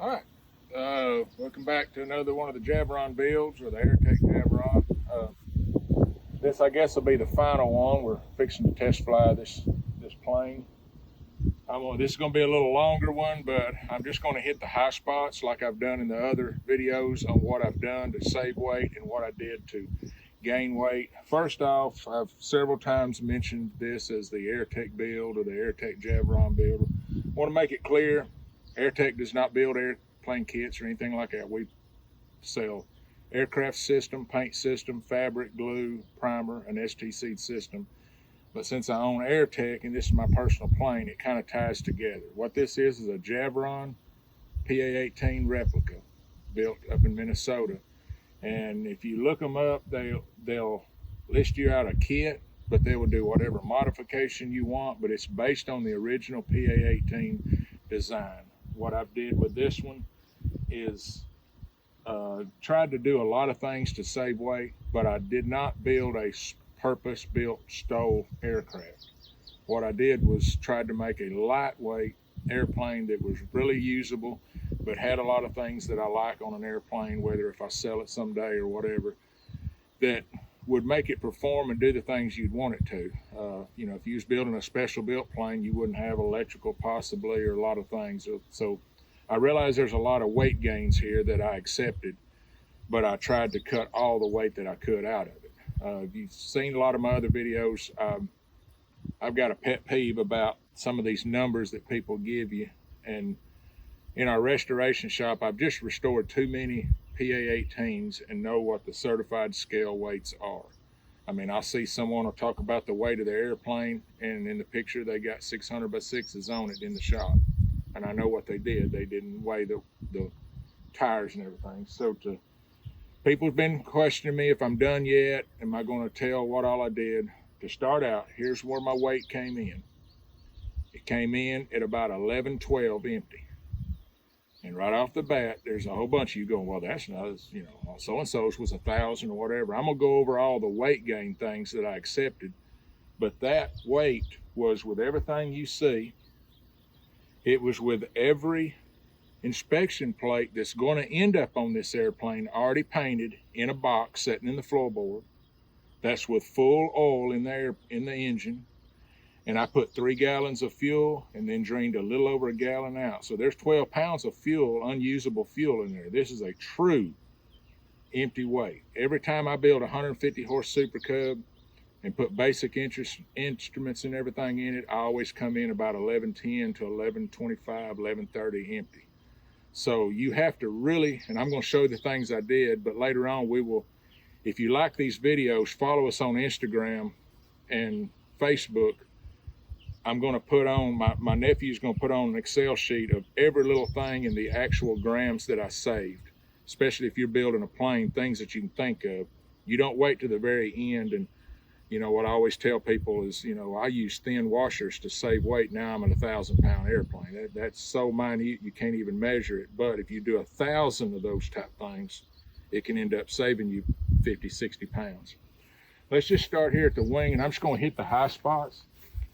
All right, welcome back to another one of the Javron builds, or the Airtech Javron. This, I guess, will be the final one. We're fixing to test fly this plane. This is going to be a little longer one, but I'm just going to hit the high spots like I've done in the other videos on what I've done to save weight and what I did to gain weight. First off, I've several times mentioned this as the Airtech build or the Airtech Javron build. I want to make it clear, Airtech does not build airplane kits or anything like that. We sell aircraft system, paint system, fabric, glue, primer, an STC system. But since I own Airtech and this is my personal plane, it kind of ties together. What this is a Javron PA-18 Replica built up in Minnesota. And if you look them up, they'll list you out a kit, but they will do whatever modification you want, but it's based on the original PA-18 design. What I've did with this one is tried to do a lot of things to save weight, but I did not build a purpose-built STOL aircraft. What I did was tried to make a lightweight airplane that was really usable, but had a lot of things that I like on an airplane, whether if I sell it someday or whatever, that would make it perform and do the things you'd want it to. You know, if you was building a special built plane, you wouldn't have electrical possibly, or a lot of things. So I realized there's a lot of weight gains here that I accepted, but I tried to cut all the weight that I could out of it. If you've seen a lot of my other videos, I've got a pet peeve about some of these numbers that people give you. And in our restoration shop, I've just restored too many PA-18s and know what the certified scale weights are. I mean, I'll see someone will talk about the weight of the airplane, and in the picture they got 600 by 6s on it in the shop. And I know what they did. They didn't weigh the tires and everything. So people have been questioning me if I'm done yet. Am I going to tell what all I did? To start out, here's where my weight came in. It came in at about 1112 empty. And right off the bat, there's a whole bunch of you going, well, that's not, you know, so-and-so's was 1,000 or whatever. I'm going to go over all the weight gain things that I accepted. But that weight was with everything you see. It was with every inspection plate that's going to end up on this airplane already painted in a box sitting in the floorboard. That's with full oil in there in the engine. And I put 3 gallons of fuel and then drained a little over a gallon out. So there's 12 pounds of fuel, unusable fuel in there. This is a true empty weight. Every time I build a 150 horse Super Cub and put basic instruments and everything in it, I always come in about 1110 to 1125, 1130 empty. So you have to really, and I'm going to show you the things I did, but later on we will, if you like these videos, follow us on Instagram and Facebook. I'm going to put on, my nephew's going to put on an Excel sheet of every little thing in the actual grams that I saved, especially if you're building a plane, things that you can think of. You don't wait to the very end. And you know what I always tell people is, you know, I use thin washers to save weight. Now I'm in a 1,000-pound airplane. That's so minute you can't even measure it. But if you do 1,000 of those type things, it can end up saving you 50, 60 pounds. Let's just start here at the wing, and I'm just going to hit the high spots.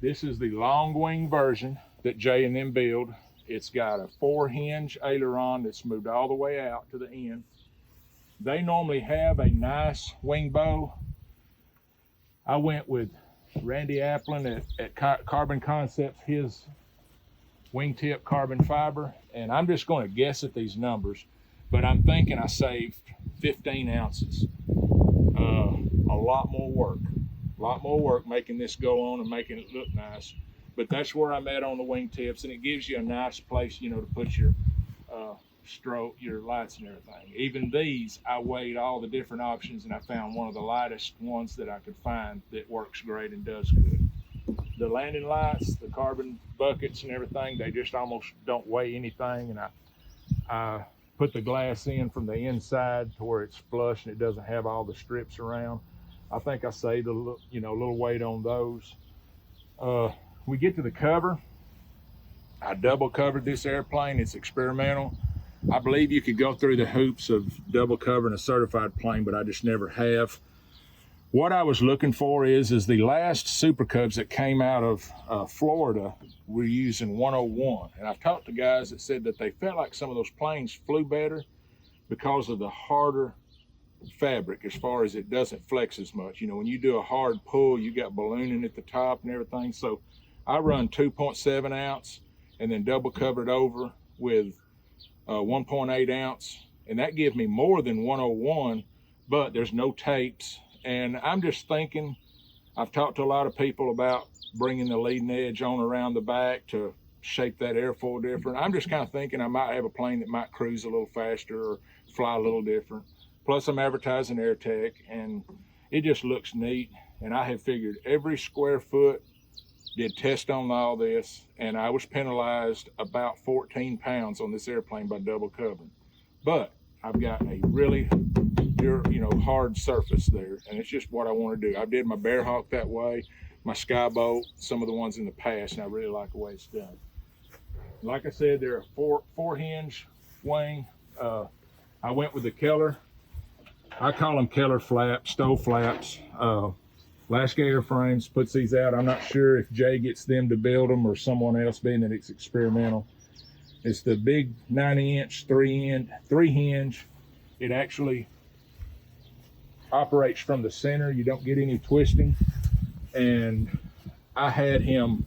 This is the long wing version that Jay and them build. It's got a 4-hinge aileron that's moved all the way out to the end. They normally have a nice wing bow. I went with Randy Applin at Carbon Concepts, his wingtip carbon fiber, and I'm just going to guess at these numbers, but I'm thinking I saved 15 ounces. A lot more work making this go on and making it look nice, but that's where I'm at on the wingtips, and it gives you a nice place, you know, to put your stroke, your lights and everything. Even these, I weighed all the different options, and I found one of the lightest ones that I could find that works great and does good. The landing lights, the carbon buckets and everything, they just almost don't weigh anything, and I put the glass in from the inside to where it's flush and it doesn't have all the strips around. I think I saved a little weight on those. We get to the cover. I double covered this airplane. It's experimental. I believe you could go through the hoops of double covering a certified plane, but I just never have. What I was looking for is the last Super Cubs that came out of Florida were using 101. And I've talked to guys that said that they felt like some of those planes flew better because of the harder fabric, as far as it doesn't flex as much. You know, when you do a hard pull, you got ballooning at the top and everything. So I run 2.7 ounce and then double covered over with 1.8 ounce. And that gives me more than 101, but there's no tapes. And I'm just thinking, I've talked to a lot of people about bringing the leading edge on around the back to shape that airfoil different. I'm just kind of thinking I might have a plane that might cruise a little faster or fly a little different. Plus I'm advertising Airtech, and it just looks neat. And I have figured every square foot, did test on all this, and I was penalized about 14 pounds on this airplane by double covering. But I've got a really hard surface there, and it's just what I want to do. I did my Bear Hawk that way, my Skyboat, some of the ones in the past, and I really like the way it's done. Like I said, they're a four hinge wing. I went with the Keller. I call them Keller flaps, stove flaps. Alaska Airframes puts these out. I'm not sure if Jay gets them to build them or someone else, being that it's experimental. It's the big 90-inch, three hinge. It actually operates from the center. You don't get any twisting. And I had him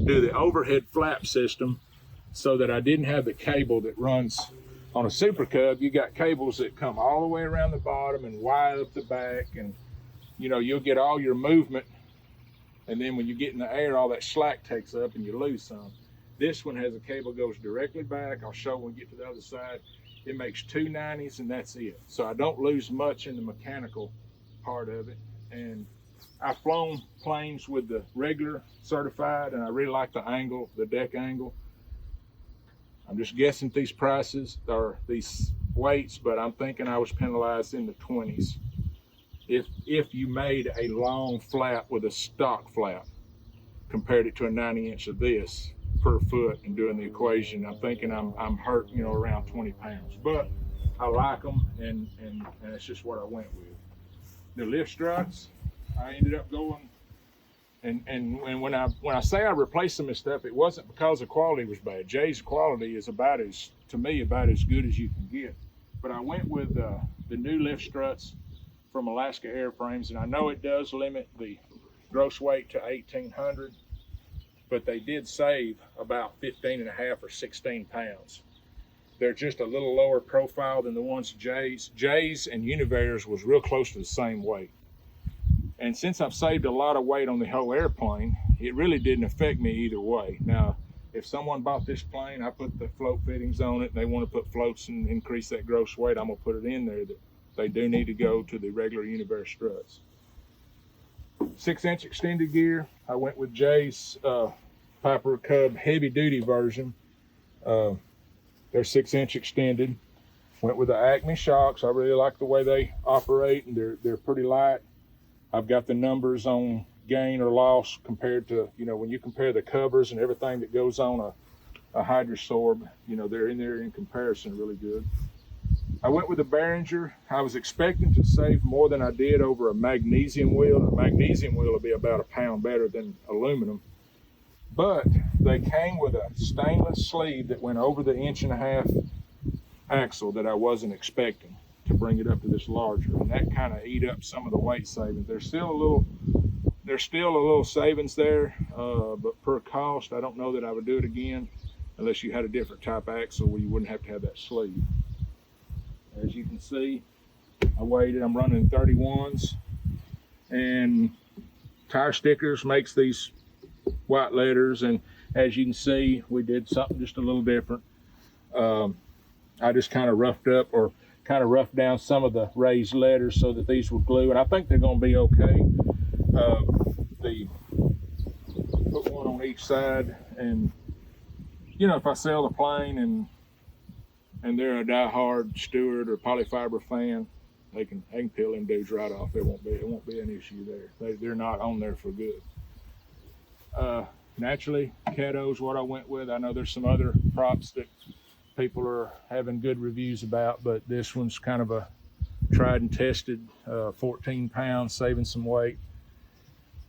do the overhead flap system so that I didn't have the cable that runs on a Super Cub. You got cables that come all the way around the bottom and wide up the back, and you'll get all your movement, and then when you get in the air, all that slack takes up and you lose some. This one has a cable goes directly back. I'll show when we get to the other side. It makes 2 90s and that's it. So I don't lose much in the mechanical part of it. And I've flown planes with the regular certified, and I really like the angle, the deck angle. I'm just guessing at these prices or these weights, but I'm thinking I was penalized in the 20s. If you made a long flap with a stock flap, compared it to a 90-inch of this per foot and doing the equation, I'm thinking I'm hurt, around 20 pounds. But I like them, and it's just what I went with. The lift struts, I ended up going, and when I say I replaced some of this stuff, it wasn't because the quality was bad. Jay's quality is to me about as good as you can get. But I went with the new lift struts from Alaska Airframes, and I know it does limit the gross weight to 1,800, but they did save about 15.5 or 16 pounds. They're just a little lower profile than the ones Jay's and Univair's was real close to the same weight. And since I've saved a lot of weight on the whole airplane, it really didn't affect me either way. Now, if someone bought this plane, I put the float fittings on it, and they want to put floats and increase that gross weight, I'm gonna put it in there that they do need to go to the regular Univair struts. 6-inch extended gear. I went with Jay's Piper Cub heavy duty version. They're 6-inch extended. Went with the Acme shocks. I really like the way they operate, and they're pretty light. I've got the numbers on gain or loss compared to, when you compare the covers and everything that goes on a Hydrosorb, they're in there in comparison really good. I went with a Behringer. I was expecting to save more than I did over a magnesium wheel. A magnesium wheel will be about a pound better than aluminum. But they came with a stainless sleeve that went over the 1.5-inch axle that I wasn't expecting to bring it up to this larger. And that kind of ate up some of the weight savings. There's still a little savings there, but per cost, I don't know that I would do it again unless you had a different type axle where you wouldn't have to have that sleeve. As you can see, I'm running 31s, and Tire Stickers makes these white letters, and as you can see, we did something just a little different. I just kind of roughed down some of the raised letters so that these would glue, and I think they're going to be okay. Put one on each side, and if I sell the plane and they're a die-hard Stewart or polyfiber fan, they can peel them dudes right off. It won't be an issue there. They're not on there for good. Naturally, Cato's what I went with. I know there's some other props that people are having good reviews about, but this one's kind of a tried and tested, 14 pounds, saving some weight.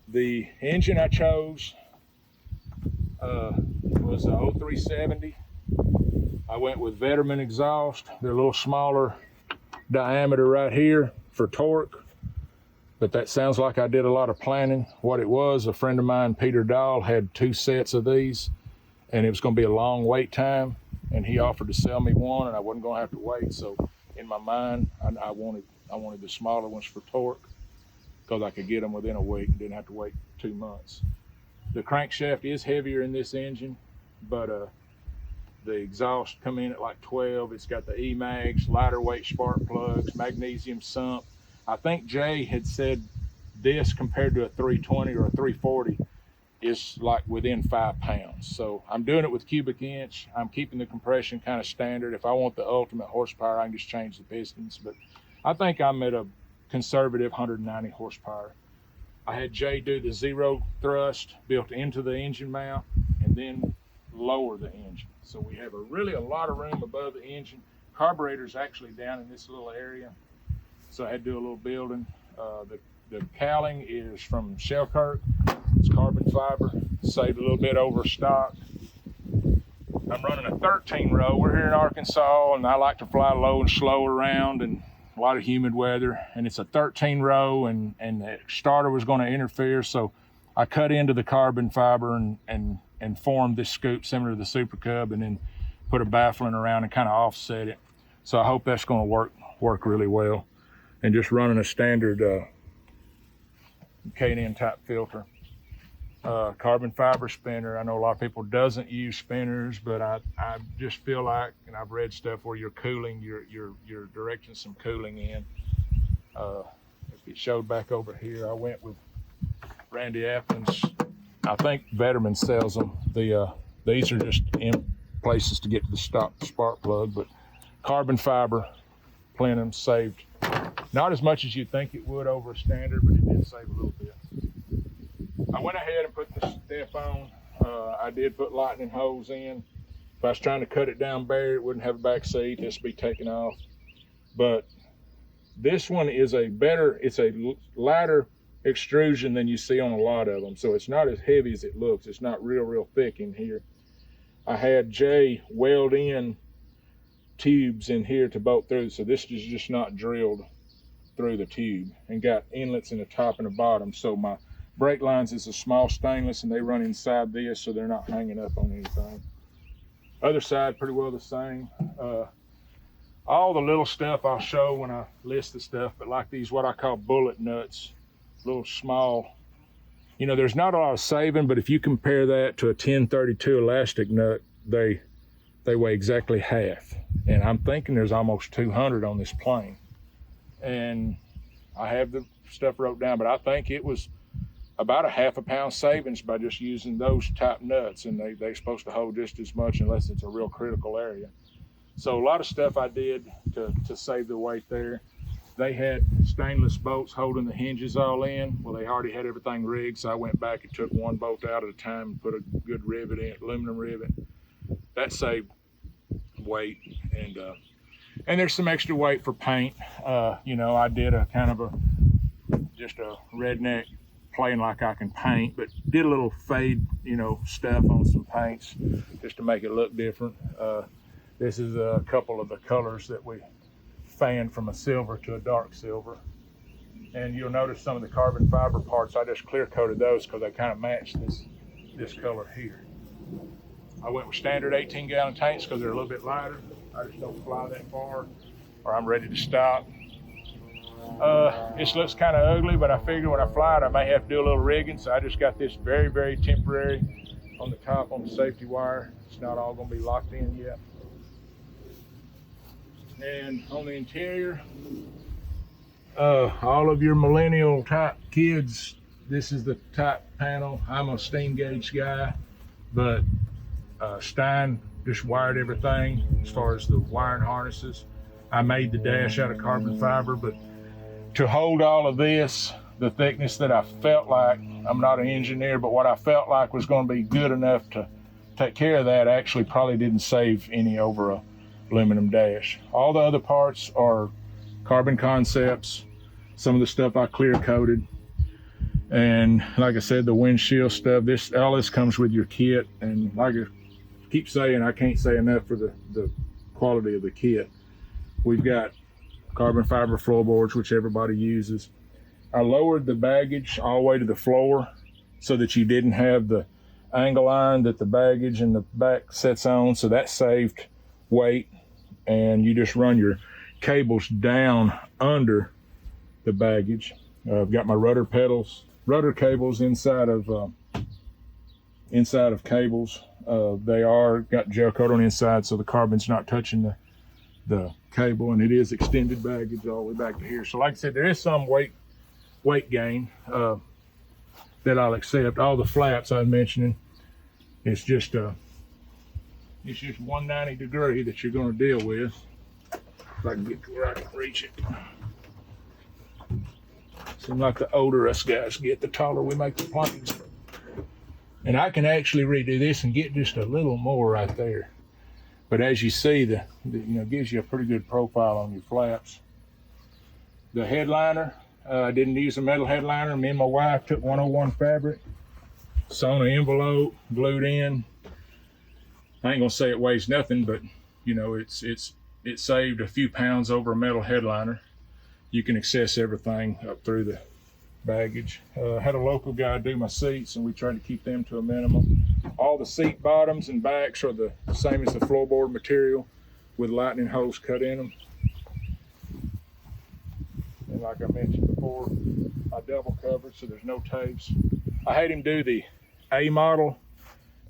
The engine I chose was a 0370. I went with Vetterman exhaust. They're a little smaller diameter right here for torque, but that sounds like I did a lot of planning. What it was, a friend of mine, Peter Dahl, had 2 sets of these, and it was going to be a long wait time, and he offered to sell me one, and I wasn't going to have to wait. So in my mind, I wanted the smaller ones for torque because I could get them within a week and didn't have to wait 2 months. The crankshaft is heavier in this engine, but the exhaust come in at like 12. It's got the E-mags, lighter weight spark plugs, magnesium sump. I think Jay had said this compared to a 320 or a 340 is like within 5 pounds. So I'm doing it with cubic inch. I'm keeping the compression kind of standard. If I want the ultimate horsepower, I can just change the pistons. But I think I'm at a conservative 190 horsepower. I had Jay do the zero thrust built into the engine mount and then lower the engine. So we have a lot of room above the engine. Carburetor's actually down in this little area. So I had to do a little building. The cowling is from Shellkirk. It's carbon fiber, saved a little bit over stock. I'm running a 13 row. We're here in Arkansas, and I like to fly low and slow around, and a lot of humid weather. And it's a 13 row, and the starter was going to interfere, so I cut into the carbon fiber and formed this scoop similar to the Super Cub, and then put a baffling around and kind of offset it. So I hope that's going to work really well. And just running a standard K&N type filter. Carbon fiber spinner. I know a lot of people doesn't use spinners, but I just feel like, and I've read stuff where you're cooling, you're directing some cooling in. If it showed back over here, I went with Randy Applin's. I think Vetterman sells them. These are just in places to get to the spark plug, but carbon fiber plenum saved not as much as you'd think it would over a standard, but it did save a little bit. I went ahead and put the step on. I did put lightning hose in. If I was trying to cut it down bare, it wouldn't have a back seat. This would be taken off. But this one is it's a lighter extrusion than you see on a lot of them. So it's not as heavy as it looks. It's not real thick in here. I had Jay weld in tubes in here to bolt through. So this is just not drilled through the tube, and got inlets in the top and the bottom. So my brake lines is a small stainless, and they run inside this, so they're not hanging up on anything. Other side, pretty well the same. All the little stuff I'll show when I list the stuff, but like these, what I call bullet nuts, little small, there's not a lot of saving, but if you compare that to a 1032 elastic nut, they weigh exactly half. And I'm thinking there's almost 200 on this plane. And I have the stuff wrote down, but I think it was about a half a pound savings by just using those type nuts, and they're supposed to hold just as much unless it's a real critical area. So a lot of stuff I did to save the weight there. They had stainless bolts holding the hinges all in. Well, they already had everything rigged, so I went back and took one bolt out at a time and put a good rivet in, aluminum rivet. That saved weight. And there's some extra weight for paint. I did a kind of just a redneck playing like I can paint, but did a little fade, stuff on some paints just to make it look different. This is a couple of the colors that we fanned from a silver to a dark silver. And you'll notice some of the carbon fiber parts, I just clear coated those because they kind of match this color here. I went with standard 18-gallon tanks because they're a little bit lighter. I just don't fly that far, or I'm ready to stop. This looks kind of ugly, but I figure when I fly it, I may have to do a little rigging, so I just got this very temporary on the top on the safety wire. It's not all going to be locked in yet. And on the interior, all of your millennial type kids, this is the type panel. I'm a steam gauge guy, but Stein just wired everything as far as the wiring harnesses. I made the dash out of carbon fiber, but to hold all of this, the thickness that I felt like, I'm not an engineer, but what I felt like was going to be good enough to take care of that, actually probably didn't save any over a aluminum dash. All the other parts are carbon concepts. Some of the stuff I clear coated. And like I said, the windshield stuff, all this comes with your kit. And like I keep saying, I can't say enough for the quality of the kit. We've got carbon fiber floorboards, which everybody uses. I lowered the baggage all the way to the floor so that you didn't have the angle iron that the baggage in the back sets on. So that saved weight. And you just run your cables down under the baggage. I've got my rudder cables inside of cables. They are got gel coat on the inside, so the carbon's not touching the cable, and it is extended baggage all the way back to here. So like I said, there is some weight gain that I'll accept. All the flaps I was mentioning, it's just 190 degree that you're going to deal with. If I can get to where I can reach it. Seems like the older us guys get, the taller we make the planes. And I can actually redo this and get just a little more right there. But as you see, the gives you a pretty good profile on your flaps. The headliner, I didn't use a metal headliner. Me and my wife took 101 fabric, sewn an envelope, glued in. I ain't gonna say it weighs nothing, but it saved a few pounds over a metal headliner. You can access everything up through the baggage. Had a local guy do my seats, and we tried to keep them to a minimum. All the seat bottoms and backs are the same as the floorboard material with lightning holes cut in them. And like I mentioned before, I double covered so there's no tapes. I had him do the A model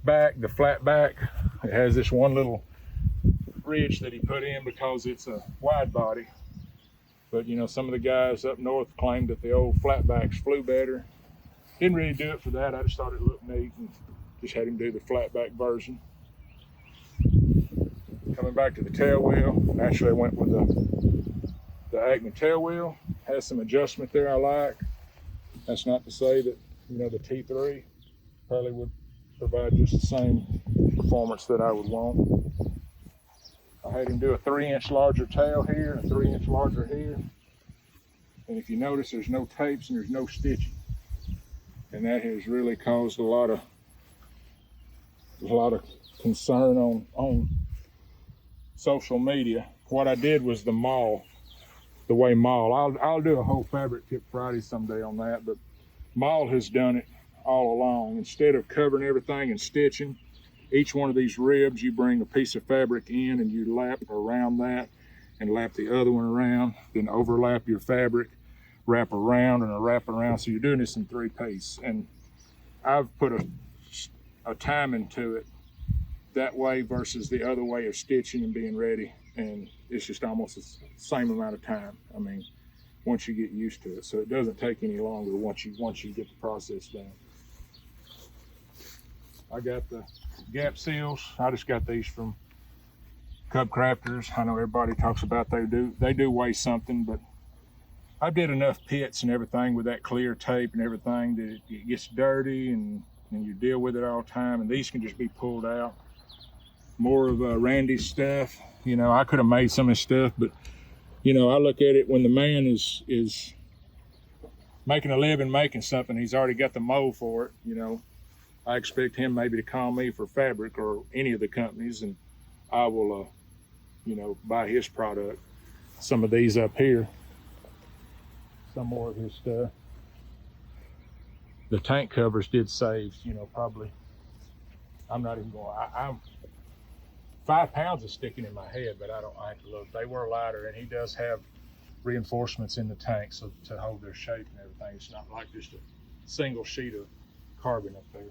back, the flat back. It has this one little ridge that he put in because it's a wide body. But some of the guys up north claimed that the old flatbacks flew better. Didn't really do it for that. I just thought it looked neat and just had him do the flatback version. Coming back to the tail wheel, naturally I went with the Acme tail wheel. Has some adjustment there I like. That's not to say that the T3 probably would provide just the same performance that I would want. I had him do a 3-inch larger tail here, a 3-inch larger here. And if you notice, there's no tapes and there's no stitching. And that has really caused a lot of concern on social media. What I did was the way Maul. I'll do a whole fabric tip Friday someday on that, but Maul has done it all along. Instead of covering everything and stitching, each one of these ribs, you bring a piece of fabric in and you lap around that and lap the other one around, then overlap your fabric, wrap around and a wrap around. So you're doing this in 3-piece. And I've put a time into it that way versus the other way of stitching and being ready. And it's just almost the same amount of time. I mean, once you get used to it. So it doesn't take any longer once you get the process done. I got the gap seals. I just got these from Cub Crafters. I know everybody talks about they do weigh something, but I did enough pits and everything with that clear tape and everything that it gets dirty and you deal with it all the time. And these can just be pulled out. More of Randy's stuff. I could have made some of this stuff, but I look at it when the man is making a living making something, he's already got the mold for it. I expect him maybe to call me for fabric or any of the companies, and I will, buy his product. Some of these up here, some more of his stuff. The tank covers did save, probably. I'm not even going. I'm 5 pounds is sticking in my head, but I have to look. They were lighter, and he does have reinforcements in the tank so to hold their shape and everything. It's not like just a single sheet of carbon up there.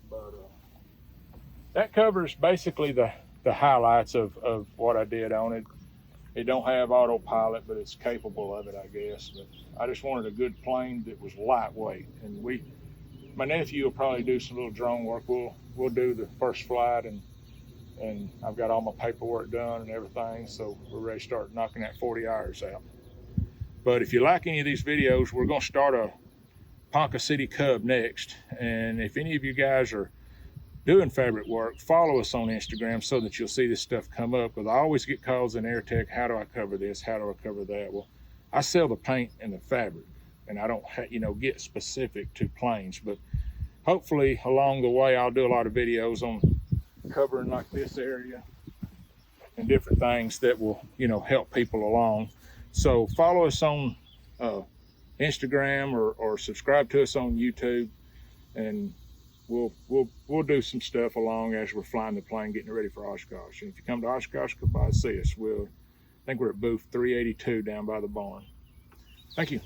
But that covers basically the highlights of what I did on it. It don't have autopilot, but it's capable of it, I guess. But I just wanted a good plane that was lightweight. And my nephew will probably do some little drone work. We'll do the first flight, and I've got all my paperwork done and everything, so we're ready to start knocking that 40 hours out. But if you like any of these videos, we're going to start a Ponca City Cub next. And if any of you guys are doing fabric work, follow us on Instagram so that you'll see this stuff come up, because I always get calls in Airtech, how do I cover this? How do I cover that? Well, I sell the paint and the fabric, and I don't, get specific to planes, but hopefully along the way, I'll do a lot of videos on covering like this area and different things that will, help people along. So follow us on Instagram or subscribe to us on YouTube, and we'll do some stuff along as we're flying the plane, getting ready for Oshkosh. And if you come to Oshkosh, come by and see us. I think we're at booth 382 down by the barn. Thank you.